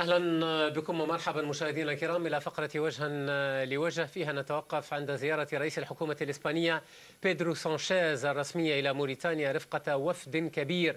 أهلا بكم ومرحبا مشاهدينا الكرام إلى فقرة وجها لوجه، فيها نتوقف عند زيارة رئيس الحكومة الإسبانية بيدرو سانشيز الرسمية إلى موريتانيا رفقة وفد كبير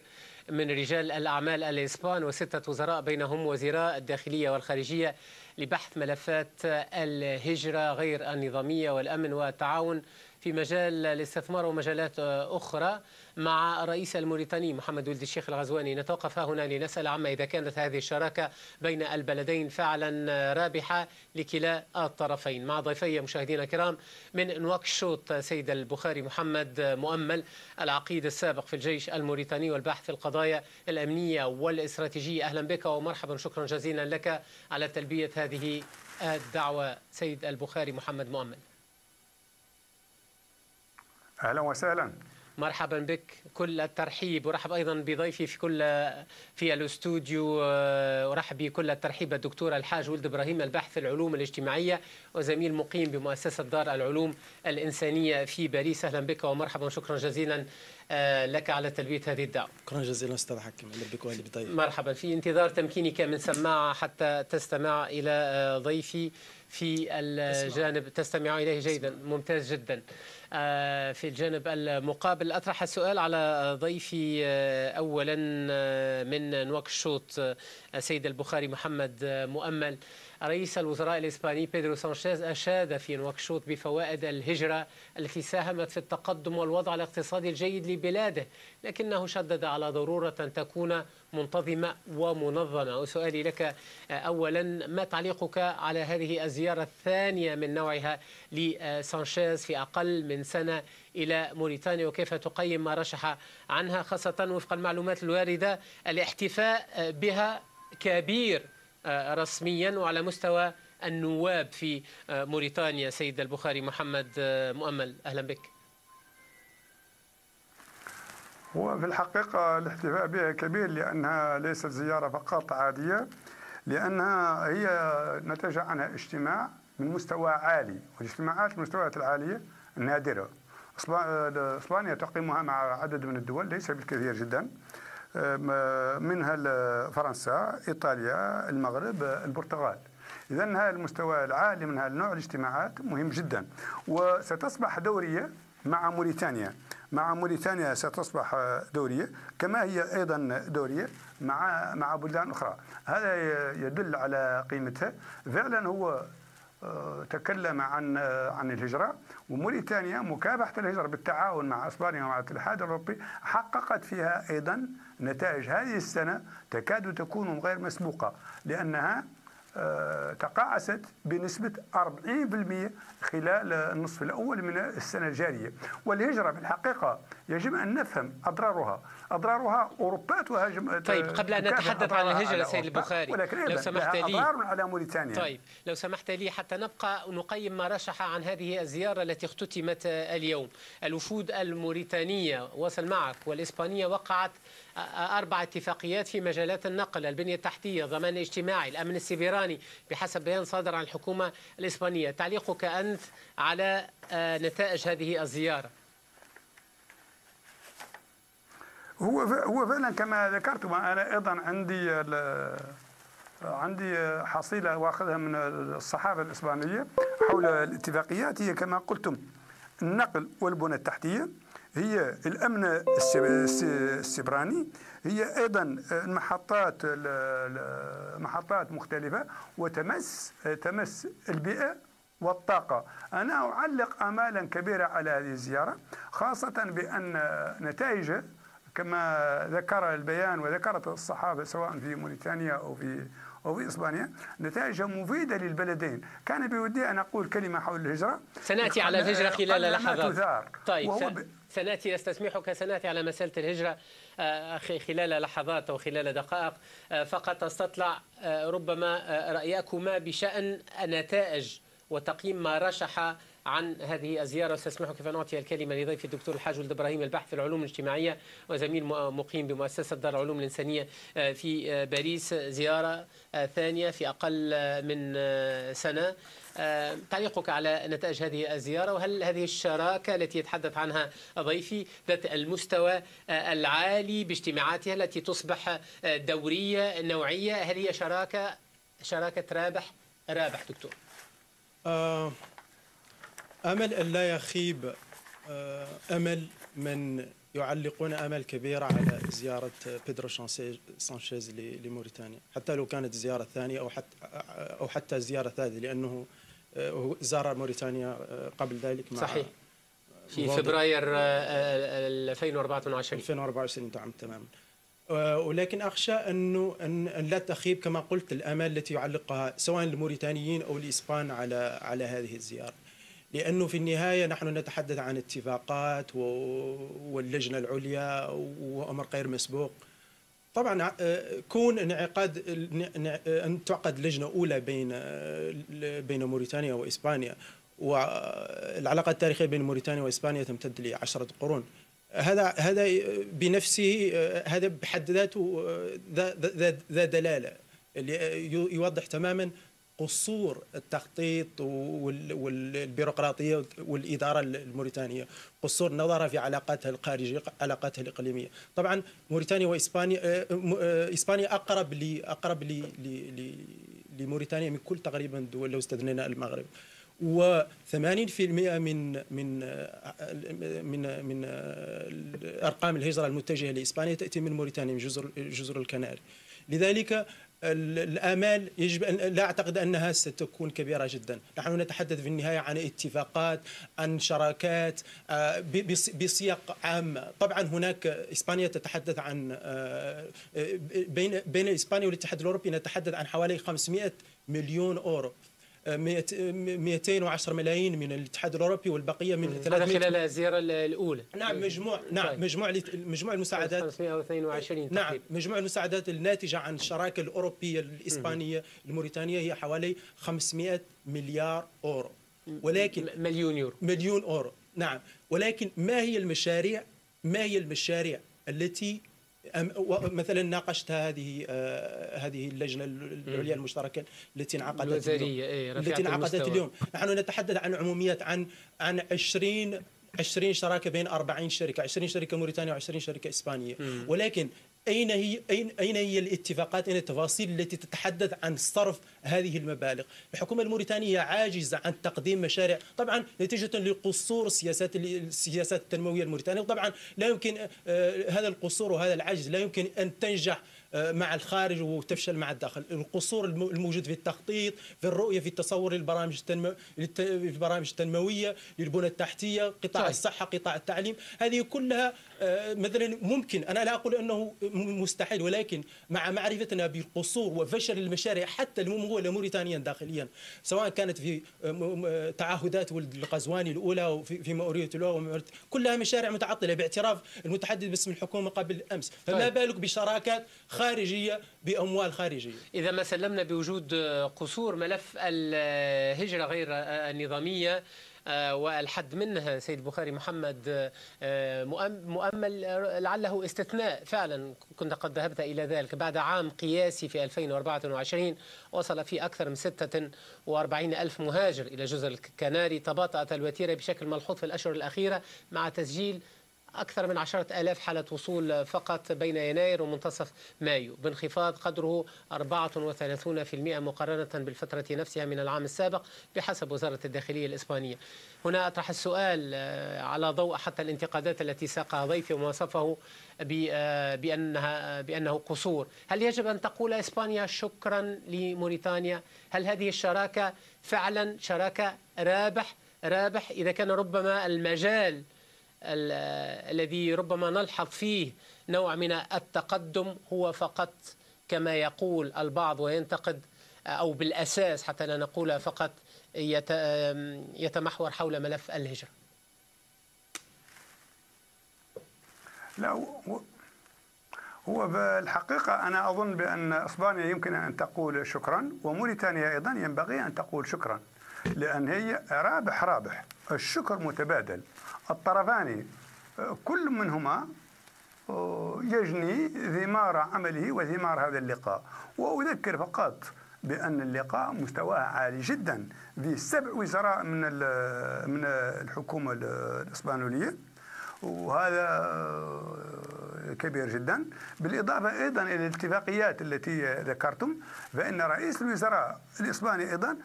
من رجال الأعمال الإسبان وستة وزراء بينهم وزراء الداخلية والخارجية لبحث ملفات الهجرة غير النظامية والأمن والتعاون في مجال الاستثمار ومجالات أخرى مع الرئيس الموريتاني محمد ولد الشيخ الغزواني. نتوقف هنا لنسأل عما إذا كانت هذه الشراكة بين البلدين فعلا رابحة لكلا الطرفين. مع ضيفي مشاهدينا الكرام من نواكشوط سيد البخاري محمد مؤمل، العقيد السابق في الجيش الموريتاني والباحث في القضايا الأمنية والاستراتيجية. أهلا بك ومرحبا، شكرا جزيلا لك على تلبية هذه الدعوة سيد البخاري محمد مؤمل. أهلا وسهلا. مرحبا بك، كل الترحيب، ورحب أيضا بضيفي في الاستوديو. ورحب بكل الترحيب الدكتور الحاج ولد إبراهيم، الباحث في العلوم الاجتماعية وزميل مقيم بمؤسسة دار العلوم الإنسانية في باريس. أهلا بك ومرحبا، شكرا جزيلا لك على تلبية هذه الدعوة. شكرا جزيلا أستاذ حكيم، أهلا بك وأهلا بضيفي. مرحبا، في انتظار تمكينك من سماعة حتى تستمع إلى ضيفي في الجانب. تستمع إليه جيدا، ممتاز جدا. في الجانب المقابل أطرح السؤال على ضيفي أولا من نواكشوط سيد البخاري محمد مؤمل. رئيس الوزراء الإسباني بيدرو سانشيز أشاد في نواكشوط بفوائد الهجرة التي ساهمت في التقدم والوضع الاقتصادي الجيد لبلاده، لكنه شدد على ضرورة أن تكون منتظمة ومنظمة. وسؤالي لك أولا، ما تعليقك على هذه الزيارة الثانية من نوعها لسانشيز في أقل من سنة إلى موريتانيا، وكيف تقيم ما رشح عنها، خاصة وفق المعلومات الواردة الاحتفاء بها كبير رسميا وعلى مستوى النواب في موريتانيا؟ سيد البخاري محمد مؤمل، أهلا بك. هو في الحقيقة الاحتفاء بها كبير، لأنها ليست زيارة فقط عادية، لأنها هي نتج عنها اجتماع من مستوى عالي، والاجتماعات المستويات العالية نادرة. إسبانيا تقيمها مع عدد من الدول ليس بالكثير جدا، منها فرنسا، إيطاليا، المغرب، البرتغال. إذا هذا المستوى العالي من هذا النوع الاجتماعات مهم جدا، وستصبح دورية مع موريتانيا. ستصبح دورية كما هي أيضا دورية مع بلدان أخرى. هذا يدل على قيمتها. فعلا هو تكلم عن الهجرة، وموريتانيا مكافحة الهجرة بالتعاون مع إسبانيا ومع الاتحاد الأوروبي حققت فيها أيضا نتائج هذه السنة تكاد تكون غير مسبوقة، لأنها تقاعست بنسبة 40% خلال النصف الأول من السنة الجارية. والهجرة في الحقيقة يجب أن نفهم أضرارها أوروبا. طيب، قبل أن نتحدث عن الهجرة سيد البخاري، لو سمحت لي أضرار على موريتانيا. طيب، لو سمحت لي حتى نبقى نقيم ما رشح عن هذه الزيارة التي اختتمت اليوم. الوفود الموريتانية وصل معك والإسبانية وقعت 4 اتفاقيات في مجالات النقل، البنية التحتية، الضمان الاجتماعي، الأمن السيبراني، بحسب بيان صادر عن الحكومة الإسبانية. تعليقك أنت على نتائج هذه الزيارة؟ هو فعلا كما ذكرت، أنا أيضا عندي حصيلة واخذها من الصحافة الإسبانية حول الاتفاقيات. هي كما قلتم النقل والبنى التحتية، هي الأمن السيبراني، هي أيضا محطات مختلفة وتمس البيئة والطاقة. أنا أعلق آمالا كبيرة على هذه الزيارة، خاصة بأن نتائجها كما ذكر البيان وذكرت الصحافة سواء في موريتانيا أو في إسبانيا، نتائجها مفيدة للبلدين. كان بودي أن أقول كلمة حول الهجرة. سنأتي على الهجرة خلال لحظات. طيب، سنأتي على مسألة الهجرة خلال لحظات أو خلال دقائق. فقط أستطلع ربما رأيكما بشأن النتائج وتقييم ما رشح عن هذه الزيارة. سأسمح كيف نعطي الكلمة لضيف الدكتور الحاج ولد إبراهيم، الباحث في العلوم الاجتماعية وزميل مقيم بمؤسسة دار العلوم الإنسانية في باريس. زيارة ثانية في أقل من سنة. تعليقك على نتائج هذه الزيارة، وهل هذه الشراكة التي يتحدث عنها ضيفي ذات المستوى العالي باجتماعاتها التي تصبح دورية نوعية، هل هي شراكة شراكة رابح رابح دكتور؟ أمل أن لا يخيب أمل من يعلقون آمال كبيرة على زيارة بيدرو سانشيز لموريتانيا، حتى لو كانت الزيارة الثانية أو حتى الزيارة الثالثة، لأنه زار موريتانيا قبل ذلك مع صحيح في فبراير 2024 نعم تماما. ولكن أخشى أن لا تخيب كما قلت الآمال التي يعلقها سواء الموريتانيين أو الإسبان على هذه الزيارة، لأنه في النهاية نحن نتحدث عن اتفاقات واللجنة العليا وأمر غير مسبوق. طبعا كون أن تعقد لجنة أولى بين موريتانيا وإسبانيا، والعلاقة التاريخية بين موريتانيا وإسبانيا تمتد ل10 قرون، هذا بنفسه هذا بحد ذاته ذا دلالة يوضح تماما قصور التخطيط والبيروقراطية والإدارة الموريتانية، قصور نظرها في علاقاتها الخارجية، علاقاتها الإقليمية. طبعا موريتانيا وإسبانيا، إسبانيا أقرب لموريتانيا من كل تقريبا دول لو استثنينا المغرب، و80% من أرقام الهجرة المتجهة لإسبانيا تأتي من موريتانيا، من جزر الكناري. لذلك الآمال يجب أن لا أعتقد أنها ستكون كبيرة جدا. نحن نتحدث في النهاية عن اتفاقات، عن شراكات بسياق عام. طبعا هناك إسبانيا تتحدث عن بين إسبانيا والاتحاد الأوروبي نتحدث عن حوالي 500 مليون أورو، 210 ملايين من الاتحاد الأوروبي والبقية من 300 خلال الزيارة الأولى. نعم مجموع المساعدات 522 نعم مجموع المساعدات الناتجة عن الشراكة الأوروبية الإسبانية الموريتانية هي حوالي 500 مليار أورو، ولكن مليون يورو نعم. ولكن ما هي المشاريع التي مثلا ناقشتها هذه اللجنة العليا المشتركة التي انعقدت اليوم. نحن نتحدث عن عموميات، عن 20 شراكة بين 40 شركة، 20 شركة موريتانية و20 شركة إسبانية. ولكن أين هي الاتفاقات، أين التفاصيل التي تتحدث عن صرف هذه المبالغ؟ الحكومة الموريتانية عاجزة عن تقديم مشاريع، طبعا نتيجة لقصور السياسات التنموية الموريتانية. وطبعا لا يمكن هذا القصور وهذا العجز لا يمكن أن تنجح مع الخارج وتفشل مع الداخل. القصور الموجود في التخطيط، في الرؤية، في التصور للبرامج التنموية، للبنى التحتية، قطاع الصحة، قطاع التعليم، هذه كلها مثلا ممكن، أنا لا أقول أنه مستحيل، ولكن مع معرفتنا بقصور وفشل المشاريع حتى الممولة موريتانيا داخليا، سواء كانت في تعهدات ولد القزواني الأولى وفي مأورية الأولى، كلها مشاريع متعطلة باعتراف المتحدث باسم الحكومة قبل أمس، فما بالك بشراكات خارجية بأموال خارجية. إذا ما سلمنا بوجود قصور ملف الهجرة غير النظامية والحد منها سيد بخاري محمد مؤمل لعله استثناء فعلا، كنت قد ذهبت إلى ذلك بعد عام قياسي في 2024 وصل فيه أكثر من 46 ألف مهاجر إلى جزر الكناري. تباطأت الوتيرة بشكل ملحوظ في الأشهر الأخيرة مع تسجيل أكثر من 10,000 حالة وصول فقط بين يناير ومنتصف مايو، بانخفاض قدره 34% مقارنة بالفترة نفسها من العام السابق بحسب وزارة الداخلية الإسبانية. هنا أطرح السؤال على ضوء حتى الانتقادات التي ساقها ضيفي وما وصفه بأنه قصور. هل يجب أن تقول إسبانيا شكرا لموريتانيا؟ هل هذه الشراكة فعلا شراكة رابح إذا كان ربما المجال الذي ربما نلحظ فيه نوع من التقدم هو فقط كما يقول البعض وينتقد، أو بالأساس حتى لا نقول فقط يتمحور حول ملف الهجرة؟ لا، هو بالحقيقة أنا أظن بأن إسبانيا يمكن أن تقول شكرا، وموريتانيا أيضا ينبغي أن تقول شكرا، لأن هي رابح. الشكر متبادل، الطرفان كل منهما يجني ثمار عمله وثمار هذا اللقاء. وأذكر فقط بأن اللقاء مستواه عالي جدا، في 7 وزراء من الحكومة الإسبانيولية، وهذا كبير جدا. بالإضافة أيضا إلى الاتفاقيات التي ذكرتم، فإن رئيس الوزراء الإسباني أيضا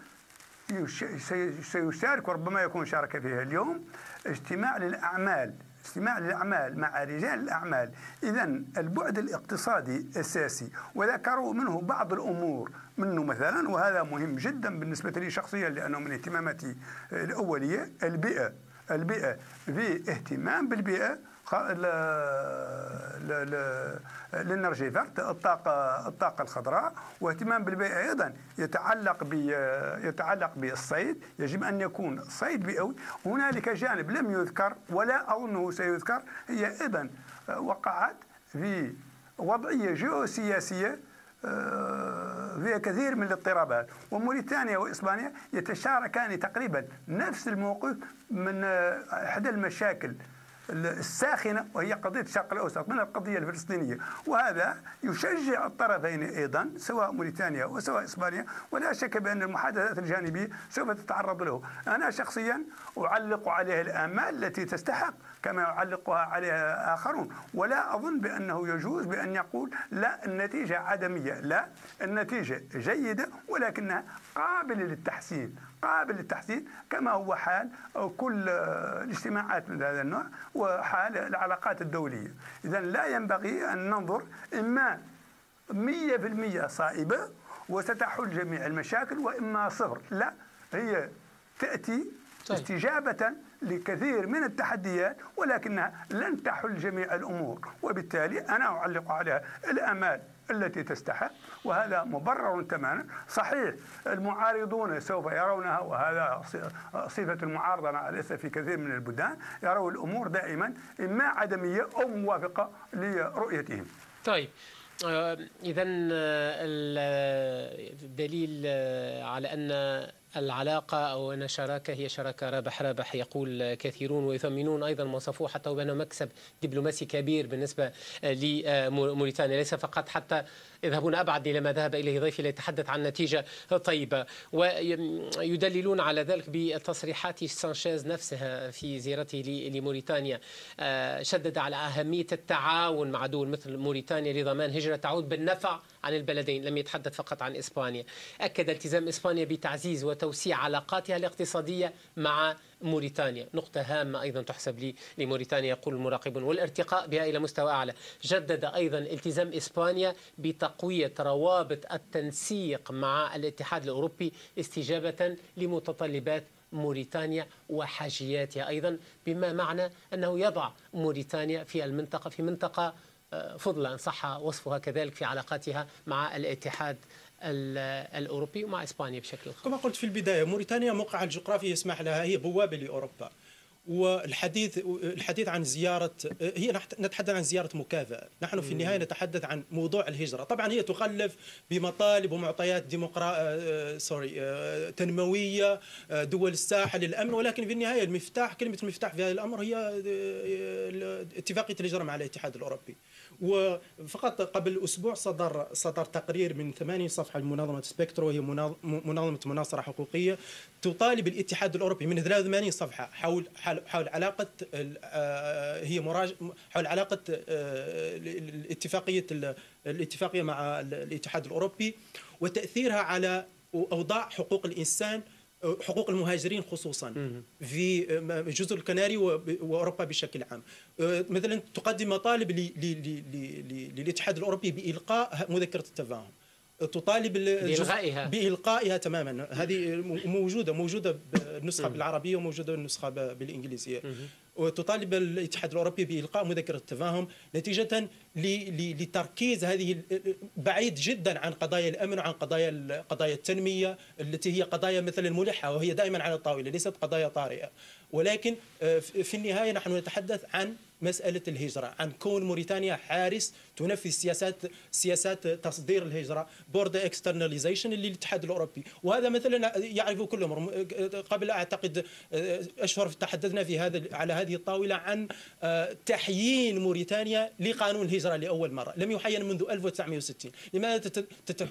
سيشارك، وربما يكون شارك فيها اليوم، اجتماع للأعمال مع رجال الأعمال. إذن البعد الاقتصادي أساسي، وذكروا منه بعض الأمور منه مثلا، وهذا مهم جدا بالنسبة لي شخصيا لأنه من اهتماماتي الأولية، البيئة في اهتمام بالبيئة، الانرجي فيرت، الطاقة الخضراء، واهتمام بالبيئة أيضا يتعلق بالصيد. يجب أن يكون صيد بيئوي. هنالك جانب لم يذكر ولا أظنه سيذكر، هي أيضا وقعت في وضعية جيوسياسية فيها كثير من الاضطرابات، وموريتانيا وإسبانيا يتشاركان تقريبا نفس الموقف من إحدى المشاكل الساخنة، وهي قضية الشرق الأوسط من القضية الفلسطينية. وهذا يشجع الطرفين أيضا، سواء موريتانيا وسواء إسبانيا، ولا شك بأن المحادثات الجانبية سوف تتعرض له. أنا شخصيا أعلق عليها الآمال التي تستحق كما يعلقها عليها آخرون، ولا أظن بأنه يجوز بأن يقول لا النتيجة عدمية. لا، النتيجة جيدة ولكنها قابلة للتحسين كما هو حال كل الاجتماعات من هذا النوع وحال العلاقات الدولية. إذن لا ينبغي أن ننظر إما 100% صائبة وستحل جميع المشاكل، وإما صفر. لا، هي تأتي استجابة لكثير من التحديات، ولكنها لن تحل جميع الأمور، وبالتالي أنا أعلق عليها الآمال التي تستحق، وهذا مبرر تماما. صحيح المعارضون سوف يرونها، وهذا صفة المعارضة مع الأسف في كثير من البلدان، يرون الأمور دائما إما عدمية أو موافقة لرؤيتهم. طيب، إذا الدليل على أن العلاقة أو أن الشراكة هي شراكة رابح يقول كثيرون، ويثمنون أيضا ما وصفوه حتى وبأنه مكسب دبلوماسي كبير بالنسبة لموريتانيا، ليس فقط حتى يذهبون أبعد إلى ما ذهب إليه ضيفي ليتحدث عن نتيجة طيبة. ويدللون على ذلك بتصريحات سانشيز نفسها في زيارته لموريتانيا، شدد على أهمية التعاون مع دول مثل موريتانيا لضمان هجرة تعود بالنفع عن البلدين، لم يتحدث فقط عن إسبانيا. أكد التزام إسبانيا بتعزيز وتوسيع علاقاتها الاقتصادية مع موريتانيا، نقطة هامة أيضا تحسب لموريتانيا يقول المراقبون، والارتقاء بها إلى مستوى أعلى. جدد أيضا التزام إسبانيا بتقوية روابط التنسيق مع الاتحاد الأوروبي استجابة لمتطلبات موريتانيا وحاجياتها أيضا، بما معنى أنه يضع موريتانيا في منطقة فضلة إن صح وصفها كذلك في علاقاتها مع الاتحاد الأوروبي ومع إسبانيا بشكل خاص. كما قلت في البداية، موريتانيا موقعها الجغرافي يسمح لها، هي بوابة لأوروبا. والحديث عن زيارة، هي نتحدث عن زيارة مكافأة. نحن في النهاية نتحدث عن موضوع الهجرة. طبعا هي تخلف بمطالب ومعطيات تنموية، دول الساحل، الأمن، ولكن في النهاية كلمة المفتاح في هذا الأمر هي اتفاقية الهجرة مع الاتحاد الأوروبي. وفقط قبل أسبوع صدر تقرير من 80 صفحة لمنظمة سبيكترو، وهي منظمة مناصرة حقوقية، تطالب الاتحاد الأوروبي من 83 صفحة حول علاقة حول علاقة الاتفاقية مع الاتحاد الأوروبي وتأثيرها على أوضاع حقوق الإنسان، حقوق المهاجرين خصوصا في جزر الكناري وأوروبا بشكل عام. مثلا تقدم مطالب للاتحاد الأوروبي بإلقاء مذكرة التفاهم، تطالب بإلقائها تماما. هذه موجودة بالنسخة بالعربية وموجودة بالنسخة بالإنجليزية. وتطالب الاتحاد الأوروبي بإلقاء مذكرة التفاهم نتيجة لتركيز هذه بعيد جدا عن قضايا الأمن وعن قضايا التنمية التي هي قضايا مثلا ملحة وهي دائما على الطاولة، ليست قضايا طارئة. ولكن في النهاية نحن نتحدث عن مسألة الهجرة، عن كون موريتانيا حارس تنفذ سياسات تصدير الهجرة، بورد اكسترناليزيشن للاتحاد الأوروبي. وهذا مثلا يعرفه كل أمر. قبل أعتقد أشهر تحدثنا على هذه الطاولة عن تحيين موريتانيا لقانون الهجرة لأول مرة، لم يحين منذ 1960. لماذا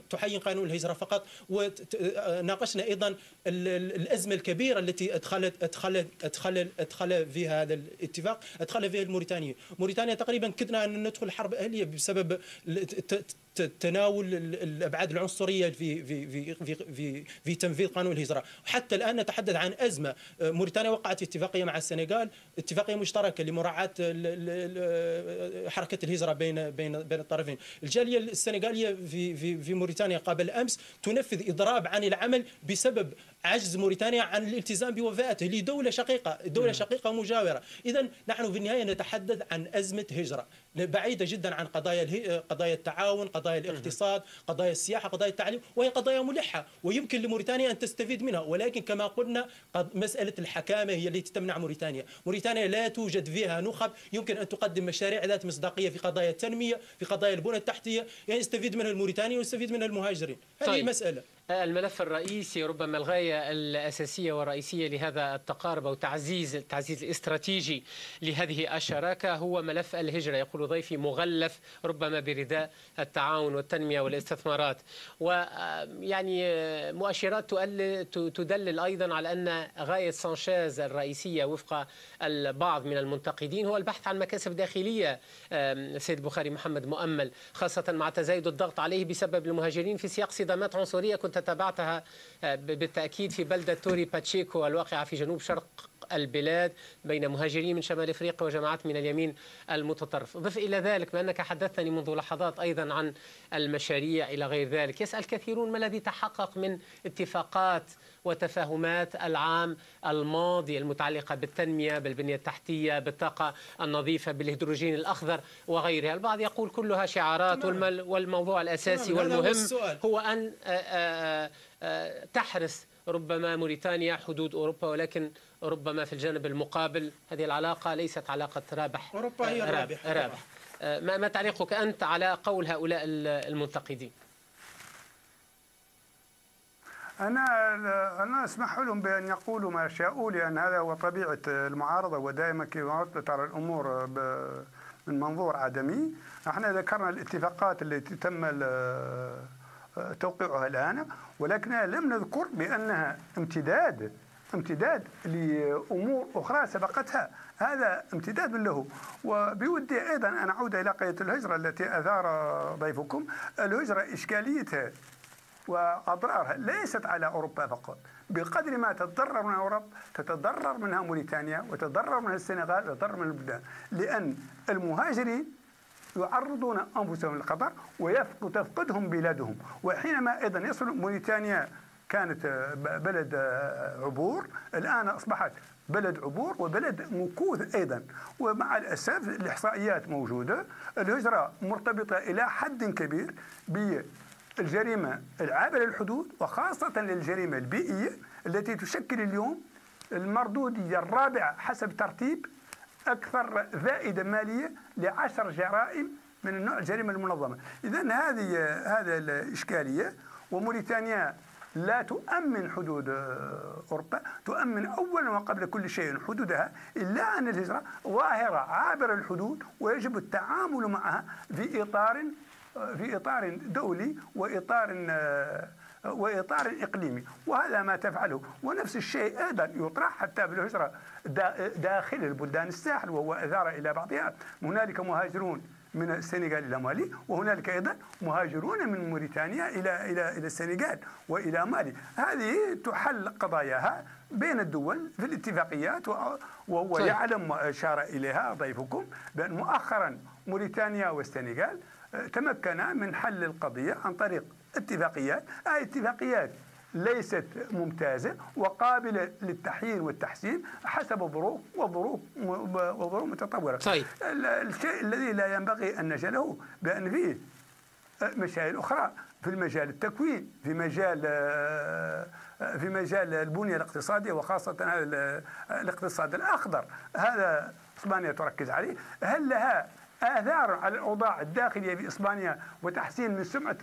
تحين قانون الهجرة فقط؟ وناقشنا أيضا الأزمة الكبيرة التي أدخل فيها هذا الاتفاق، أدخل فيها موريتانيا. موريتانيا تقريبا كدنا أن ندخل حرب أهلية بسبب تناول الابعاد العنصريه في تنفيذ قانون الهجره. وحتى الان نتحدث عن ازمه. موريتانيا وقعت اتفاقيه مع السنغال، اتفاقيه مشتركه لمراعاه حركه الهجره بين الطرفين. الجاليه السنغاليه في موريتانيا قبل امس تنفذ اضراب عن العمل بسبب عجز موريتانيا عن الالتزام بوفاءاته لدوله شقيقه، دوله شقيقه مجاوره. اذا نحن في النهايه نتحدث عن ازمه هجره بعيده جدا عن قضايا التعاون، قضايا الاقتصاد، قضايا السياحه، قضايا التعليم، وهي قضايا ملحه ويمكن لموريتانيا ان تستفيد منها. ولكن كما قلنا مساله الحكامه هي التي تمنع موريتانيا. موريتانيا لا توجد فيها نخب يمكن ان تقدم مشاريع ذات مصداقيه في قضايا التنميه، في قضايا البنى التحتيه، يعني يستفيد منها الموريتاني ويستفيد منها المهاجرين. هذه مساله. الملف الرئيسي ربما الغاية الأساسية والرئيسية لهذا التقارب أو التعزيز الاستراتيجي لهذه الشراكة هو ملف الهجرة. يقول ضيفي مغلف ربما برداء التعاون والتنمية والاستثمارات، ويعني مؤشرات تدلل أيضا على أن غاية سانشيز الرئيسية وفق البعض من المنتقدين هو البحث عن مكاسب داخلية. سيد بخاري محمد مؤمل، خاصة مع تزايد الضغط عليه بسبب المهاجرين في سياق صدامات عنصرية كنت تابعتها بالتأكيد في بلدة توري باتشيكو الواقعة في جنوب شرق البلاد بين مهاجرين من شمال افريقيا وجماعات من اليمين المتطرف. ضف الى ذلك بانك حدثتني منذ لحظات ايضا عن المشاريع الى غير ذلك. يسأل كثيرون ما الذي تحقق من اتفاقات وتفاهمات العام الماضي المتعلقة بالتنمية، بالبنية التحتية، بالطاقة النظيفة، بالهيدروجين الأخضر وغيرها. البعض يقول كلها شعارات والموضوع الأساسي والمهم هو أن تحرس ربما موريتانيا حدود أوروبا، ولكن ربما في الجانب المقابل هذه العلاقة ليست علاقة رابح. أوروبا هي رابح. ما تعليقك أنت على قول هؤلاء المنتقدين؟ أنا أسمح لهم بأن يقولوا ما شاءوا، لأن هذا هو طبيعة المعارضة، ودائما كما ترى الأمور من منظور عدمي. احنا ذكرنا الاتفاقات التي تم توقيعها الآن، ولكننا لم نذكر بأنها امتداد لأمور أخرى سبقتها. هذا امتداد له. وبودي أيضا أن أعود إلى قضية الهجرة التي أثار ضيفكم. الهجرة إشكاليتها وأضرارها ليست على أوروبا فقط، بقدر ما تتضرر من أوروبا تتضرر منها موريتانيا وتتضرر منها السنغال وتتضرر من البلدان، لأن المهاجرين يعرضون أنفسهم للخطر وتفقدهم بلادهم. وحينما أيضا يصل موريتانيا كانت بلد عبور، الآن أصبحت بلد عبور وبلد مكوث أيضا. ومع الأسف الإحصائيات موجودة، الهجرة مرتبطة إلى حد كبير بالجريمة العابرة للحدود، وخاصة للجريمة البيئية التي تشكل اليوم المردودية الرابعة حسب ترتيب أكثر فائدة مالية ل10 جرائم من النوع الجريمة المنظمة. إذن هذا الإشكالية. وموريتانيا لا تؤمن حدود أوروبا، تؤمن أولا وقبل كل شيء حدودها، إلا أن الهجرة ظاهرة عابرة للحدود ويجب التعامل معها في إطار دولي وإطار إقليمي، وهذا ما تفعله. ونفس الشيء أيضا يطرح حتى بالهجرة داخل البلدان الساحل، وهو أثار إلى بعضها. هنالك مهاجرون من السنغال إلى مالي، وهنالك أيضا مهاجرون من موريتانيا إلى السنغال وإلى مالي. هذه تحل قضاياها بين الدول في الاتفاقيات. وهو يعلم وأشار إليها ضيفكم بأن مؤخرا موريتانيا والسنغال تمكنا من حل القضية عن طريق اتفاقيات. اتفاقيات ليست ممتازة وقابلة للتحيين والتحسين حسب الظروف وظروف متطورة. طيب. الشيء الذي لا ينبغي أن نجهله بأن فيه مشاكل أخرى في المجال التكوين، في مجال البنية الاقتصادية، وخاصة الاقتصاد الأخضر. هذا إسبانيا تركز عليه. هل لها آثار على الأوضاع الداخلية في إسبانيا وتحسين من سمعة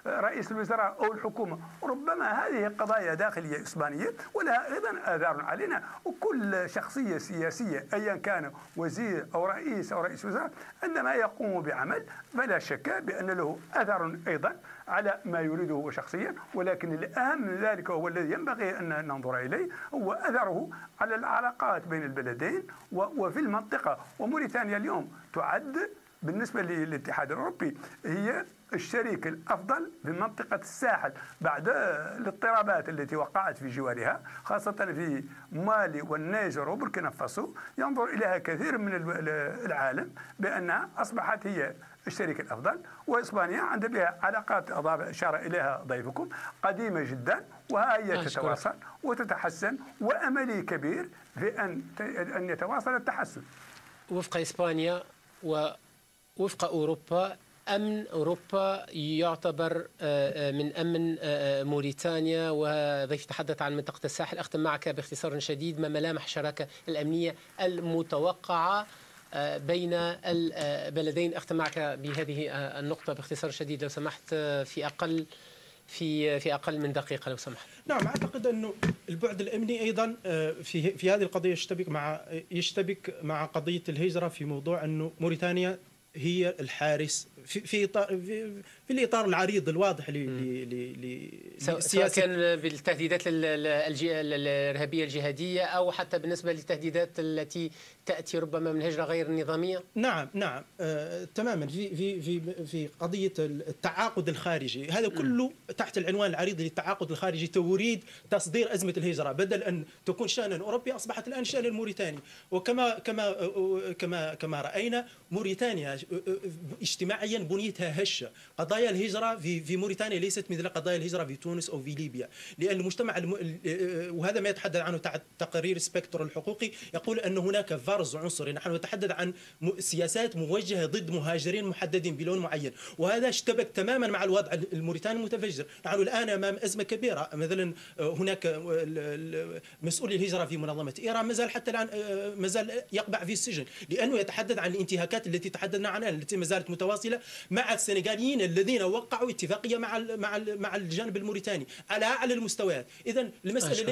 رئيس الوزراء أو الحكومة، ربما هذه قضايا داخلية إسبانية ولها أيضا آثار علينا. وكل شخصية سياسية أيا كان وزير أو رئيس وزراء عندما يقوم بعمل فلا شك بأن له أثر أيضا على ما يريده هو شخصيا، ولكن الأهم من ذلك هو الذي ينبغي أن ننظر إليه هو أثره على العلاقات بين البلدين وفي المنطقة. وموريتانيا اليوم تعد بالنسبة للاتحاد الأوروبي هي الشريك الأفضل في منطقة الساحل بعد الاضطرابات التي وقعت في جوارها، خاصة في مالي والنيجر وبوركينا فاسو. ينظر إليها كثير من العالم بأنها أصبحت هي الشريك الأفضل، وإسبانيا عندها بها علاقات أشار إليها ضيفكم قديمة جدا، وهي تتواصل وتتحسن، وأملي كبير في أن يتواصل التحسن. وفق إسبانيا ووفق أوروبا، أمن أوروبا يعتبر من أمن موريتانيا، وضيف تحدث عن منطقة الساحل. أختم معك باختصار شديد، ما ملامح الشراكة الأمنية المتوقعة بين البلدين؟ أختم معك بهذه النقطة باختصار شديد لو سمحت، في أقل من دقيقة لو سمحت. نعم، أعتقد أنه البعد الأمني أيضا في هذه القضية يشتبك مع قضية الهجرة، في موضوع أنه موريتانيا هي الحارس في الإطار العريض الواضح سواء كان بالتهديدات الإرهابية الجهادية أو حتى بالنسبة للتهديدات التي تأتي ربما من هجرة غير نظامية. نعم تماما. في قضية التعاقد الخارجي، هذا كله تحت العنوان العريض للتعاقد الخارجي، تريد تصدير أزمة الهجرة بدل أن تكون شأنا أوروبي أصبحت الآن شأنا الموريتاني. وكما كما رأينا موريتانيا اجتماعيا بنيتها هشة. قضايا الهجرة في موريتانيا ليست مثل قضايا الهجرة في تونس أو في ليبيا، لأن المجتمع وهذا ما يتحدث عنه تقرير سبكتر الحقوقي، يقول أن هناك فرز عنصري. نحن نتحدث عن سياسات موجهة ضد مهاجرين محددين بلون معين، وهذا اشتبك تماما مع الوضع الموريتاني المتفجر. نحن الآن أمام أزمة كبيرة. مثلا هناك مسؤول الهجرة في منظمة إيران مازال حتى الآن مازال يقبع في السجن، لأنه يتحدث عن الانتهاكات التي تحدثنا عنها التي ما زالت متواصلة مع السنغاليين الذين وقعوا اتفاقية مع الجانب الموريتاني على أعلى المستويات. إذن المسألة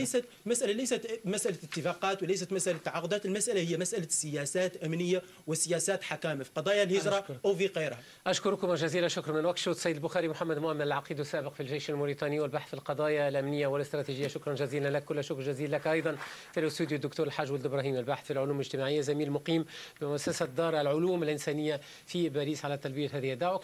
ليست مسألة اتفاقات وليست مسألة تعاقدات، المسألة هي مسألة سياسات أمنية وسياسات حكامة في قضايا الهجرة أو في غيرها. أشكركم جزيلا شكرا من وكشوت. سيد البخاري محمد مؤمن، العقيد السابق في الجيش الموريتاني والبحث في القضايا الأمنية والاستراتيجية، شكرا جزيلا لك. كل شكر جزيل لك أيضا في الاستوديو الدكتور الحاج ولد إبراهيم، الباحث في العلوم الاجتماعية، زميل مقيم بمؤسسة دار العلوم الإنسانية في باريس، على تلبية هذه الدعوة.